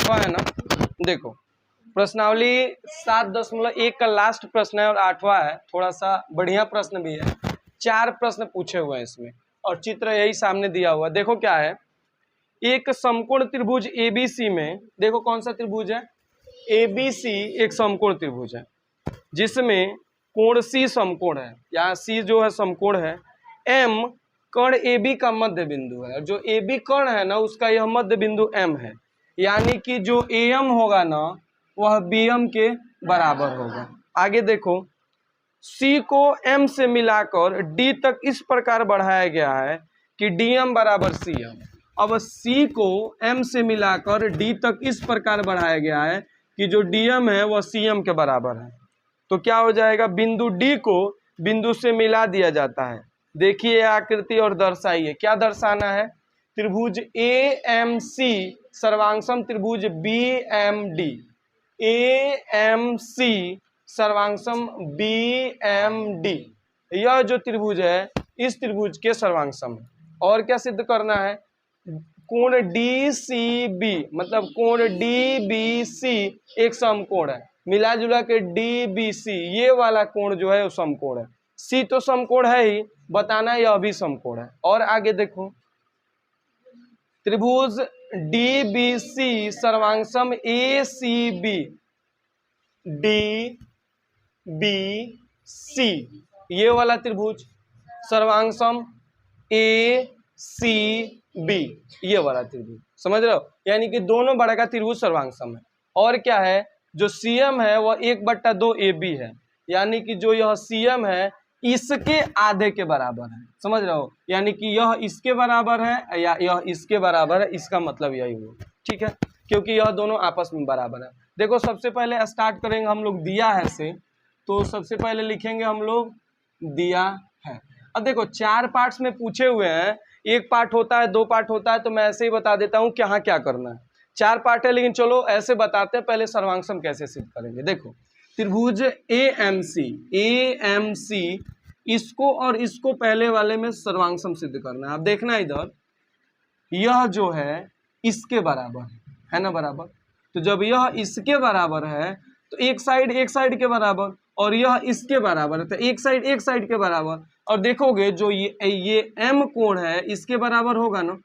8वां है ना। देखो प्रश्नावली 7.1 का लास्ट प्रश्न है और 8वां है, थोड़ा सा बढ़िया प्रश्न भी है। 4 प्रश्न पूछे हुए हैं इसमें और चित्र यही सामने दिया हुआ है। देखो क्या है, एक समकोण त्रिभुज एबीसी में, देखो कौन सा त्रिभुज है, एबीसी एक समकोण त्रिभुज है जिसमें कोण सी समकोण है, यहाँ सी जो है समकोण है, एम कर्ण AB का मध्य बिंदु है, जो AB कर्ण है ना उसका यह मध्य बिंदु M है, यानी कि जो AM होगा ना वह BM के बराबर होगा। आगे देखो, C को M से मिलाकर D तक इस प्रकार बढ़ाया गया है कि DM बराबर CM। अब C को M से मिलाकर D तक इस प्रकार बढ़ाया गया है कि जो DM है वह CM के बराबर है। तो क्या हो जाएगा, बिंदु D को बिंदु से मिला दिया जाता है। देखिए आकृति और दर्शाइए, क्या दर्शाना है, त्रिभुज AMC सर्वांगसम त्रिभुज BMD, AMC सर्वांगसम BMD, यह जो त्रिभुज है इस त्रिभुज के सर्वांगसम है। और क्या सिद्ध करना है, कोण DCB मतलब कोण DBC एक समकोण है, मिला जुला के DBC ये वाला कोण जो है वो समकोण है। C तो समकोण है ही, बताना यह भी समकोण है। और आगे देखो, त्रिभुज DBC सर्वांगसम ACB DBC ये वाला त्रिभुज सर्वांगसम ACB ये वाला त्रिभुज, समझ रहे हो, यानी कि दोनों बड़ा का त्रिभुज सर्वांगसम है। और क्या है, जो CM है वह 1/2 AB है, यानी कि जो यह CM है इसके आधे के बराबर है, समझ रहे हो, यानी कि यह इसके बराबर है या यह इसके बराबर है, इसका मतलब यही हुआ, ठीक है, क्योंकि यह दोनों आपस में बराबर है। देखो सबसे पहले स्टार्ट करेंगे हम लोग दिया है से, तो सबसे पहले लिखेंगे हम लोग दिया है। अब देखो 4 पार्ट्स में पूछे हुए हैं, एक पार्ट होता है 2 पार्ट होता है, तो मैं ऐसे ही बता देता हूँ कि हाँ क्या करना है। 4 पार्ट है लेकिन चलो ऐसे बताते हैं, पहले सर्वांगसम कैसे सिद्ध करेंगे। देखो त्रिभुज AMC इसको और इसको पहले वाले में सर्वांगसम सिद्ध करना है। अब देखना इधर, यह जो है इसके बराबर है ना, बराबर, तो जब यह इसके बराबर है तो एक साइड के बराबर, और यह इसके बराबर है तो एक साइड के बराबर। और देखोगे जो ये M कोण है इसके बराबर होगा ना,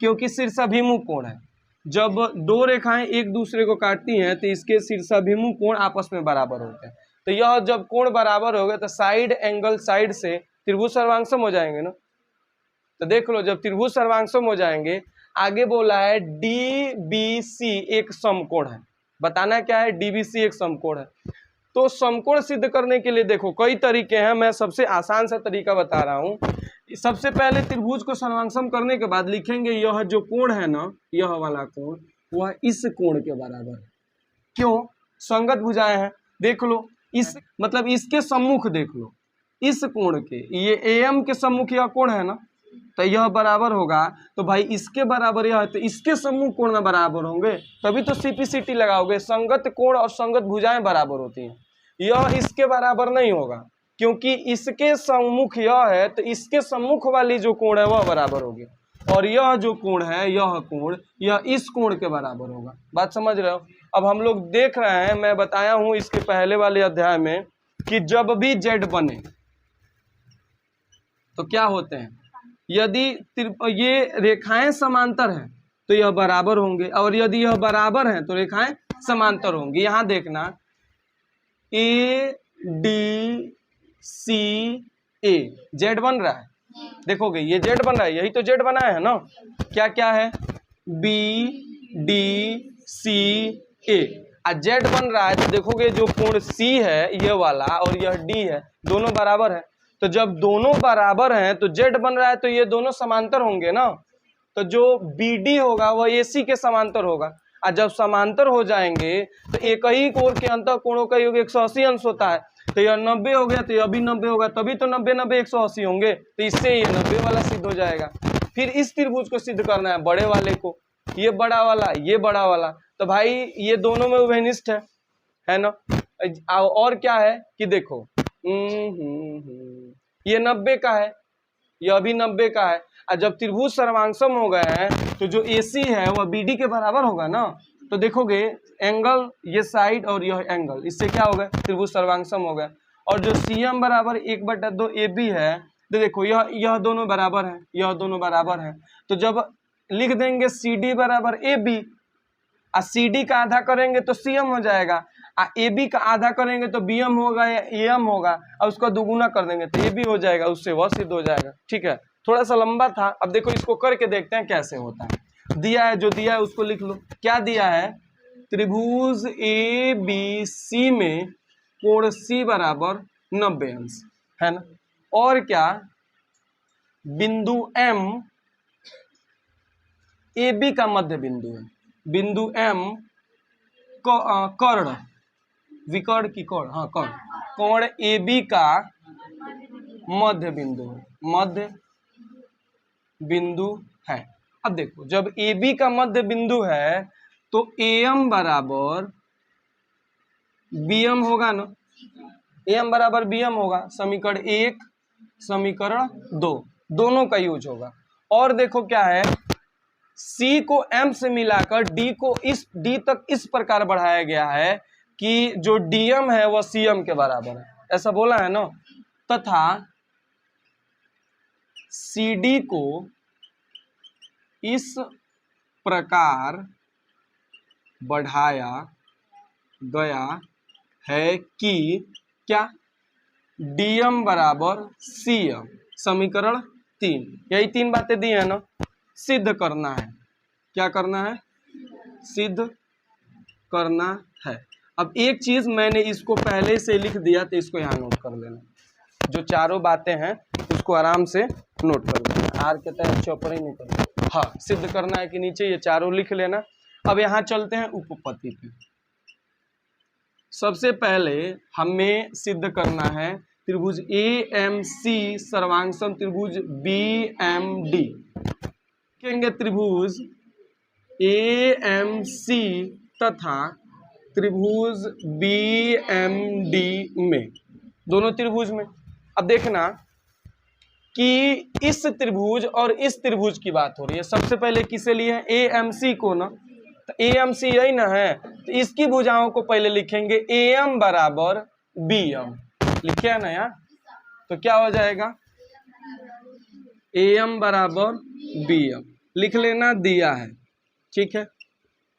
क्योंकि शीर्षाभिमुख कोण है। जब 2 रेखाएं एक दूसरे को काटती हैं तो इसके शीर्षाभिमुख कोण आपस में बराबर होते हैं। तो यह जब कोण बराबर हो गए तो साइड एंगल साइड से त्रिभुज सर्वांगसम हो जाएंगे ना। तो देख लो जब त्रिभुज सर्वांगसम हो जाएंगे, आगे बोला है DBC एक समकोण है, बताना क्या है, DBC एक समकोण है। तो समकोण सिद्ध करने के लिए देखो कई तरीके हैं, मैं सबसे आसान सा तरीका बता रहा हूँ। सबसे पहले त्रिभुज को सर्वांगसम करने के बाद लिखेंगे यह जो कोण है ना, यह वाला कोण वह इस कोण के बराबर है। क्यों, संगत भुजाएं हैं, देख लो, इस मतलब इसके सम्मुख देख लो, इस कोण के, ये AM के सम्मुख यह कोण है ना, तो यह बराबर होगा, तो भाई इसके बराबर यह है तो इसके सम्मुख कोण में बराबर होंगे, तभी तो CPCT लगाओगे। संगत कोण और संगत भुजाएं बराबर होती हैं, यह इसके बराबर नहीं होगा क्योंकि इसके सम्मुख यह है तो इसके सम्मुख वाली जो कोण है वह बराबर होगी, और यह जो कोण है यह कोण यह इस कोण के बराबर होगा। बात समझ रहे हो। अब हम लोग देख रहे हैं, मैं बताया हूं इसके पहले वाले अध्याय में कि जब भी Z बने तो क्या होते हैं, यदि ये रेखाएं समांतर हैं तो यह बराबर होंगे, और यदि यह बराबर हैं तो रेखाएं समांतर होंगी। यहां देखना ADCA Z बन रहा है, देखोगे ये Z बन रहा है, यही तो Z बनाया है ना। क्या क्या है, BDCA Z बन रहा है, तो देखोगे जो कोण C है ये वाला और यह D है, दोनों बराबर है। तो जब दोनों बराबर हैं तो Z बन रहा है तो ये दोनों समांतर होंगे ना, तो जो BD होगा वह AC के समांतर होगा। और जब समांतर हो जाएंगे तो एक ही कोण के अंतर कोणों का योग 180 अंश होता है, तो यह 90 हो गया तो यह भी 90 होगा, तभी तो 90 90 180 होंगे, तो इससे ये 90 वाला सिद्ध हो जाएगा। फिर इस त्रिभुज को सिद्ध करना है, बड़े वाले को, ये बड़ा वाला ये बड़ा वाला, तो भाई ये दोनों में उभयनिष्ठ है ना। और क्या है कि देखो ये 90 का है, यह भी 90 का है, और जब त्रिभुज सर्वांगसम हो गए हैं तो जो AC है वह BD के बराबर होगा ना, तो देखोगे एंगल ये साइड और यह एंगल, इससे क्या होगा, त्रिभुज सर्वांगसम हो गया। और जो CM बराबर 1/2 AB है, तो देखो यह दोनों बराबर है, यह दोनों बराबर है, तो जब लिख देंगे CD बराबर AB, और CD का आधा करेंगे तो CM हो जाएगा, और AB का आधा करेंगे तो BM होगा या AM होगा, और उसका दुगुना कर देंगे तो AB हो जाएगा, उससे वह सिद्ध हो जाएगा। ठीक है, थोड़ा सा लंबा था, अब देखो इसको करके देखते हैं कैसे होता है। दिया है, जो दिया है उसको लिख लो। क्या दिया है, त्रिभुज ABC में कोण C बराबर 90 अंश है ना, और क्या, बिंदु M AB का मध्य बिंदु है, बिंदु M कर्ण, विकर्ण की कर्ण, हाँ कर्ण, कोण AB का मध्य बिंदु है, मध्य बिंदु है। अब देखो जब AB का मध्य बिंदु है तो AM बराबर BM होगा ना, AM बराबर BM होगा, समीकरण 1 समीकरण 2 दोनों का यूज होगा। और देखो क्या है, C को M से मिलाकर D को इस D तक इस प्रकार बढ़ाया गया है कि जो DM है वह CM के बराबर है, ऐसा बोला है ना, तथा CD को इस प्रकार बढ़ाया गया है कि क्या, DM बराबर CM, समीकरण 3, यही 3 बातें दी है ना, सिद्ध करना है। क्या करना है, सिद्ध करना है। अब एक चीज मैंने इसको पहले से लिख दिया, तो इसको यहाँ नोट कर लेना, जो चारों बातें हैं उसको आराम से नोट कर लेना, आर के तहत चौपड़ी नहीं करना। हाँ, सिद्ध करना है कि नीचे ये चारों लिख लेना। अब यहाँ चलते हैं उपपत्ति पे। सबसे पहले हमें सिद्ध करना है त्रिभुज AMC सर्वांगसम त्रिभुज BMD। कहेंगे त्रिभुज AMC तथा त्रिभुज BMD में, दोनों त्रिभुज में। अब देखना कि इस त्रिभुज और इस त्रिभुज की बात हो रही है। सबसे पहले किसे लिए है, AMC को ना, तो AMC यही ना है, तो इसकी भुजाओं को पहले लिखेंगे AM बराबर BM, लिखे है ना यार, तो क्या हो जाएगा, AM बराबर BM लिख लेना, दिया है। ठीक है,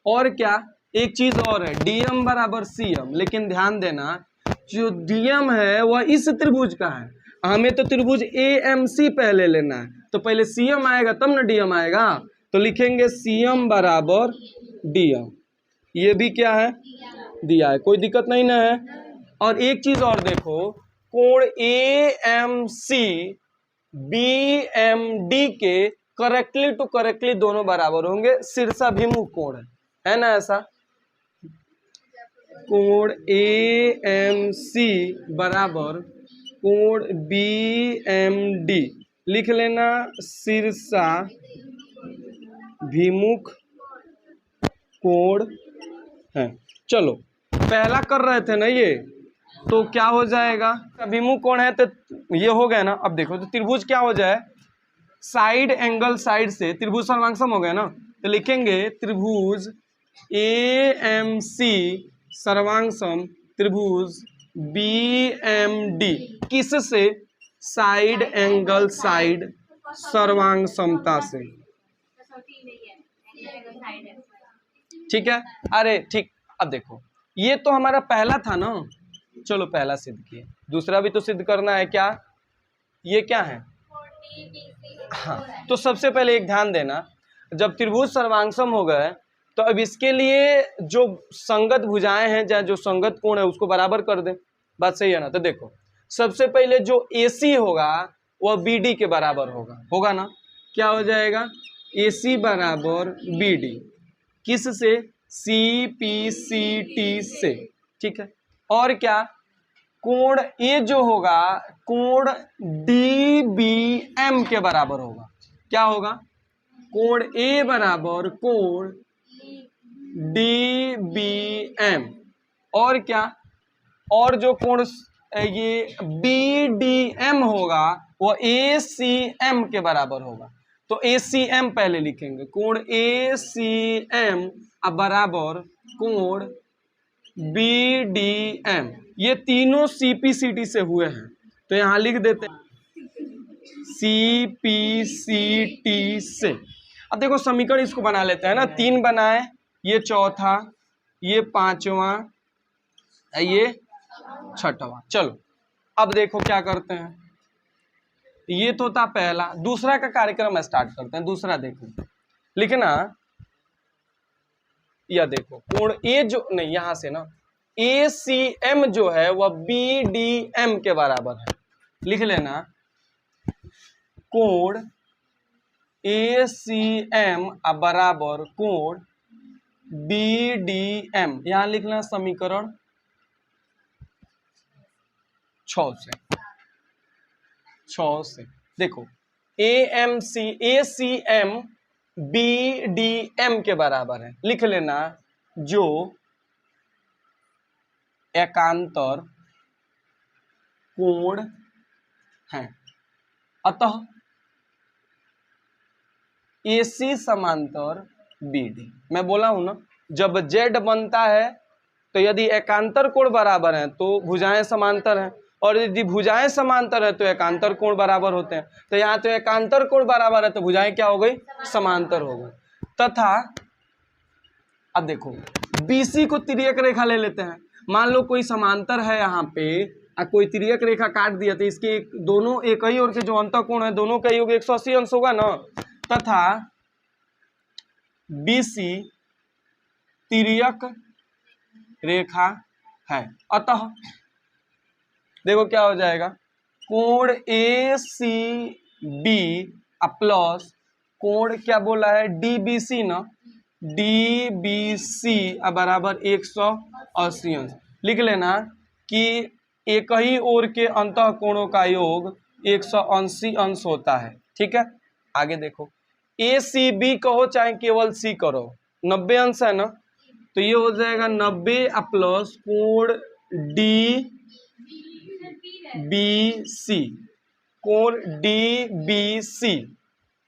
और क्या, एक चीज और है, DM बराबर CM, लेकिन ध्यान देना जो DM है वह इस त्रिभुज का है, हमें तो त्रिभुज AMC पहले लेना है, तो पहले CM आएगा तब ना DM आएगा, तो लिखेंगे CM बराबर DM, ये भी क्या है, दिया है, कोई दिक्कत नहीं ना है। और एक चीज और देखो, कोण AMC BMD के करेक्टली टू करेक्टली दोनों बराबर होंगे, शीर्षाभिमुख कोण है ना, ऐसा कोण AMC बराबर कोण BMD लिख लेना, शीर्षाभिमुख कोण है। चलो पहला कर रहे थे ना ये, तो क्या हो जाएगा, अभिमुख कोण है तो ये हो गया ना। अब देखो तो त्रिभुज क्या हो जाए, साइड एंगल साइड से त्रिभुज सर्वांगसम हो गया ना, तो लिखेंगे त्रिभुज AMC सर्वांगसम त्रिभुज BMD किससे, साइड एंगल साइड सर्वांगसमता से। ठीक है, अरे ठीक। अब देखो ये तो हमारा पहला था ना, चलो पहला सिद्ध किए, दूसरा भी तो सिद्ध करना है। क्या, ये क्या है, हाँ, तो सबसे पहले एक ध्यान देना, जब त्रिभुज सर्वांगसम हो गए तो अब इसके लिए जो संगत भुजाएं हैं या जो संगत कोण है उसको बराबर कर दें, बात सही है ना। तो देखो सबसे पहले जो AC होगा वह BD के बराबर होगा ना, क्या हो जाएगा, AC बराबर BD किस से, CPCT से। ठीक है, और क्या, कोण A जो होगा कोण DBM के बराबर होगा। क्या होगा, कोण A बराबर कोण DBM, और क्या, और जो कोण ये BDM होगा वो ACM के बराबर होगा। तो ACM पहले लिखेंगे, कोण ACM बराबर कोण BDM। ये तीनों CPCT से हुए हैं, तो यहां लिख देते हैं CPCT से। अब देखो समीकरण इसको बना लेते हैं ना, 3 बनाए, ये चौथा, ये पांचवा, ये छठवा। चलो अब देखो क्या करते हैं, ये तो था पहला, दूसरा का कार्यक्रम स्टार्ट करते हैं। दूसरा देखो, लिखना या देखो कोण ए जो नहीं, यहां से ना ACM जो है वह BDM के बराबर है। लिख लेना कोण ACM बराबर कोण BDM। यहां लिखना समीकरण 6 से देखो ACM BDM के बराबर है। लिख लेना जो एकांतर कोण है, अतः AC समांतर BD। मैं बोला हूं ना, जब Z बनता है तो यदि एकांतर कोण बराबर है तो भुजाएं समांतर हैं, और यदि भुजाएं समांतर है तो एकांतर कोण बराबर होते हैं। तो यहाँ तो एकांतर कोण बराबर है तो भुजाएं क्या हो गई, समांतर हो गई। तथा अब देखो BC को तिर्यक रेखा ले लेते हैं। मान लो कोई समांतर है यहाँ पे, कोई तिर्यक रेखा काट दिया, तो इसके दोनों एक ही ओर के जो अंतःकोण है दोनों का योग 180 अंश होगा ना। तथा BC तिर्यक रेखा है, अतः देखो क्या हो जाएगा, कोण ACB प्लस कोण क्या बोला है DBC ना, DBC बराबर 180 अंश। लिख लेना कि एक ही ओर के अंतःकोणों का योग 180 अंश होता है। ठीक है, आगे देखो ACB कहो चाहे केवल C करो, 90 अंश है ना, तो ये हो जाएगा 90 प्लस कोण DBC, कोण DBC,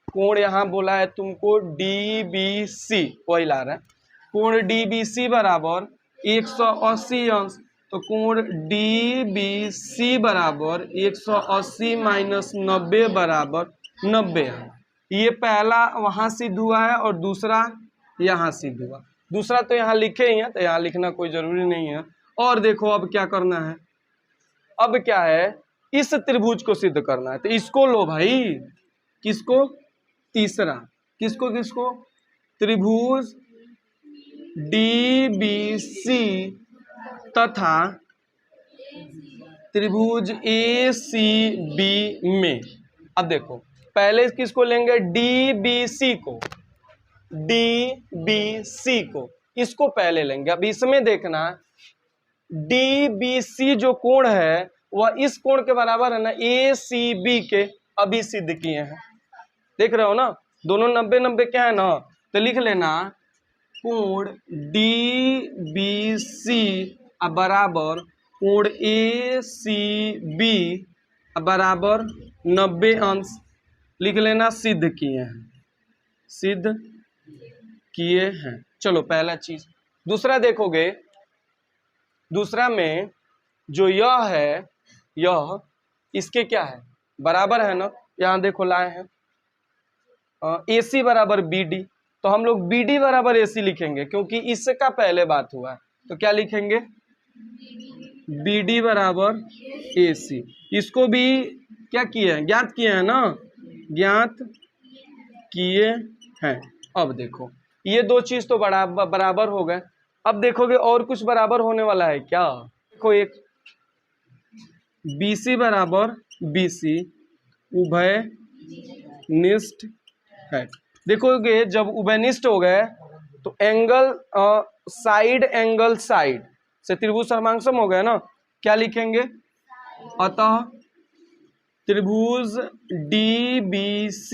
कोण यहां बोला है तुमको DBC, वही ला रहा है, कोण DBC बराबर 180 अंश। तो कोण DBC बराबर 180 माइनस 90 बराबर 90 अंश। ये पहला वहां सिद्ध हुआ है और दूसरा यहां सिद्ध हुआ। दूसरा तो यहाँ लिखे ही है तो यहाँ लिखना कोई जरूरी नहीं है। और देखो अब क्या करना है, अब क्या है, इस त्रिभुज को सिद्ध करना है। तो इसको लो भाई, किसको, तीसरा, किसको किसको, त्रिभुज DBC तथा त्रिभुज ACB में। अब देखो पहले किसको लेंगे, DBC को, DBC को, इसको पहले लेंगे। अब इसमें देखना DBC जो कोण है वह इस कोण के बराबर है ना ACB के, अभी सिद्ध किए हैं, देख रहे हो ना, दोनों 90-90 क्या है ना। तो लिख लेना कोण DBC बराबर कोण ACB बराबर 90 अंश। लिख लेना सिद्ध किए हैं, सिद्ध किए हैं। चलो पहला चीज। दूसरा देखोगे, दूसरा में जो यह है, यह इसके क्या है, बराबर है ना। यहां देखो लाए हैं AC बराबर BD, तो हम लोग BD बराबर AC लिखेंगे क्योंकि इसका पहले बात हुआ है। तो क्या लिखेंगे, BD बराबर AC। इसको भी क्या किए हैं, ज्ञात किए हैं ना, ज्ञात किए हैं। अब देखो ये दो चीज तो बराबर हो गए। अब देखोगे और कुछ बराबर होने वाला है क्या, देखो एक BC बराबर BC उभय निष्ठ है। देखोगे जब उभयनिष्ठ हो गए तो एंगल साइड एंगल साइड से त्रिभुज सर्वांगसम हो गए ना। क्या लिखेंगे, अतः त्रिभुज DBC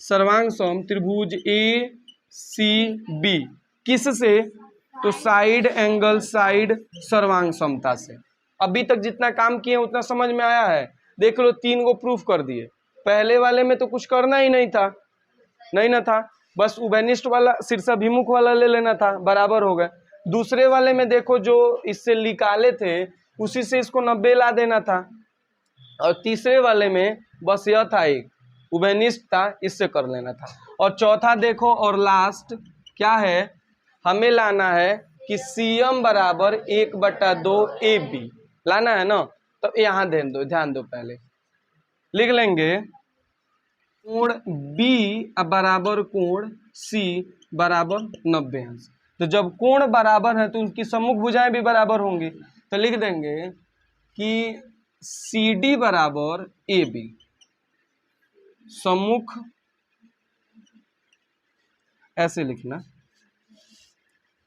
सर्वांगसम त्रिभुज ACB किससे, तो साइड एंगल साइड सर्वांगसमता से। अभी तक जितना काम किए उतना समझ में आया है, देख लो 3 को प्रूफ कर दिए। पहले वाले में तो कुछ करना ही नहीं था, नहीं ना था, बस उभयनिष्ठ वाला शीर्षाभिमुख वाला ले लेना था, बराबर हो गए। दूसरे वाले में देखो जो इससे निकाले थे उसी से इसको 90 ला देना था, और तीसरे वाले में बस यह था एक उभयनिष्ठ था, इससे कर लेना था। और चौथा देखो और लास्ट क्या है, हमें लाना है कि CM बराबर 1/2 AB लाना है ना। तो यहाँ ध्यान दो पहले लिख लेंगे कोण B बराबर कोण C बराबर 90 अंश। तो जब कोण बराबर है तो उनकी सम्मुख भुजाएं भी बराबर होंगी, तो लिख देंगे कि CD बराबर AB, सम्मुख ऐसे लिखना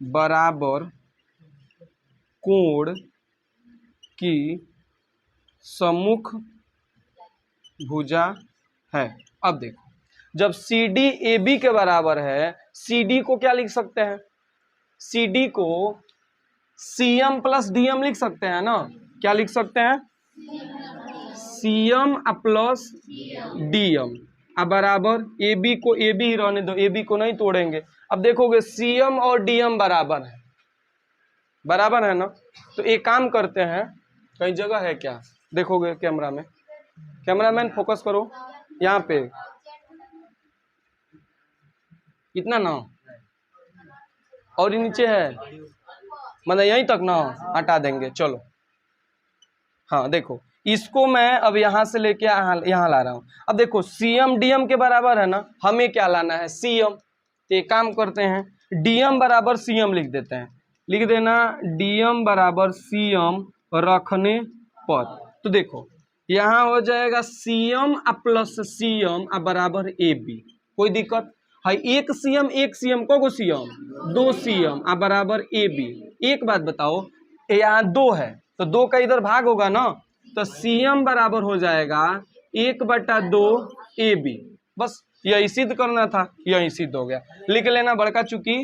बराबर कोण की सम्मुख भुजा है। अब देखो जब CD AB के बराबर है, CD को क्या लिख सकते हैं, CD को CM प्लस DM लिख सकते हैं ना। क्या लिख सकते हैं, CM प्लस DM अब बराबर AB को AB ही रहने दो, AB को नहीं तोड़ेंगे। अब देखोगे CM और DM बराबर है, बराबर है ना। तो एक काम करते हैं, कई जगह है क्या, देखोगे कैमरा में, कैमरामैन फोकस करो यहाँ पे, इतना ना और ही नीचे है, मतलब यहीं तक ना हटा देंगे, चलो। हाँ देखो इसको मैं अब यहाँ से लेके यहाँ ला रहा हूँ। अब देखो CM DM के बराबर है ना, हमें क्या लाना है CM। तो एक काम करते हैं DM बराबर CM लिख देते हैं, लिख देना DM बराबर CM रखने पर। तो देखो यहाँ हो जाएगा CM प्लस CM बराबर AB, कोई दिक्कत है, एक CM को CM 2 CM बराबर AB। एक बात बताओ यहाँ 2 है तो 2 का इधर भाग होगा ना, तो CM बराबर हो जाएगा 1/2 AB। बस यही सिद्ध करना था, यही सिद्ध हो गया। लिख लेना बड़का चुकी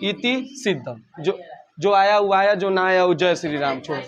इति सिद्ध, जो आया वो आया, जो ना आया वो जय श्री राम छोड़।